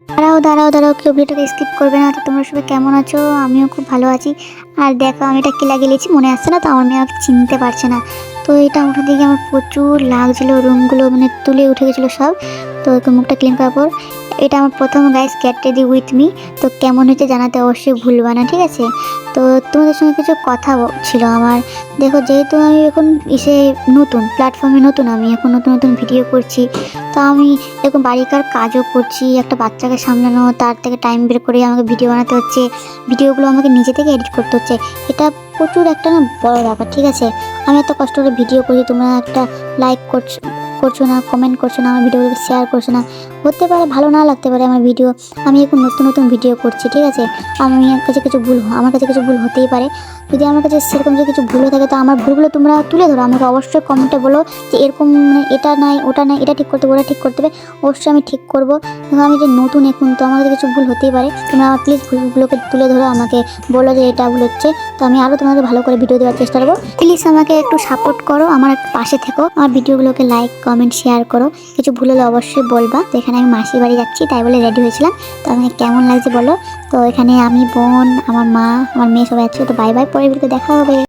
দাঁড়াও দাঁড়াও দাঁড়াও, কেউ ভিডিওটাকে স্কিপ করবে না। তো তোমরা সবাই কেমন আছো? আমিও খুব ভালো আছি। আর দেখো আমি এটা কি লাগিয়ে নিয়েছি মনে আসছে না, তো আমার মেয়ে আমাকে চিনতে পারছে না। তো এটা উঠে দিকে আমার প্রচুর লাগছিল, রুমগুলো মানে তুলে উঠে গেছিলো সব। তো একটু মুখটা ক্লিন করার পর এটা আমার প্রথম guys get ready with me. তো কেমন হয়েছে জানাতে অবশ্যই ভুলবা না, ঠিক আছে? তো তোমাদের সঙ্গে কিছু কথা ছিল আমার। দেখো যেহেতু আমি এখন এসে নতুন প্ল্যাটফর্মে, নতুন আমি এখন নতুন নতুন ভিডিও করছি। তো আমি এরকম বাড়িকার কাজও করছি, একটা বাচ্চাকে সামলানো, তার থেকে টাইম বের করে আমাকে ভিডিও বানাতে হচ্ছে, ভিডিওগুলো আমাকে নিজে থেকে এডিট করতে হচ্ছে। এটা প্রচুর একটা না বড় ব্যাপার, ঠিক আছে? আমি এত কষ্ট করে ভিডিও করি, তোমরা একটা লাইক করছো না, কমেন্ট করছো না, আমার ভিডিওগুলোকে শেয়ার করছো না। হতে পারে ভালো না লাগতে পারে আমার ভিডিও, আমি এখন নতুন নতুন ভিডিও করছি, ঠিক আছে? আমার কাছে কিছু ভুল হতেই পারে। যদি আমার কাছে সেরকম যদি কিছু ভুল হয়ে থাকে, তো আমার ভুলগুলো তোমরা তুলে ধরো, আমাকে অবশ্যই কমেন্টে বলো যে এরকম মানে এটা নাই ওটা নাই, এটা ঠিক করতে হবে, ওটা ঠিক করতে হবে। অবশ্যই আমি ঠিক করবো। কিন্তু আমি যে নতুন এখন, তো আমার কাছে কিছু ভুল হতেই পারে। তোমরা আমার প্লিজ ভুলগুলোকে তুলে ধরো, আমাকে বলো যে এটা ভুল হচ্ছে। তো আমি আরও তোমাকে ভালো করে ভিডিও দেওয়ার চেষ্টা করবো। প্লিজ আমাকে একটু সাপোর্ট করো, আমার একটু পাশে থেকো, আমার ভিডিওগুলোকে লাইক কমেন্ট শেয়ার করো। কিছু ভুল হলে অবশ্যই বলবা। তো এখানে আমি মাসির বাড়ি যাচ্ছি, তাই বলে রেডি হয়েছিলাম। তো আমাকে কেমন লাগছে বলো। তো এখানে আমি, বোন, আমার মা, আমার মেয়ে সবাই আছে। তো বাই বাই, পরের ভিডিওতে দেখা হবে।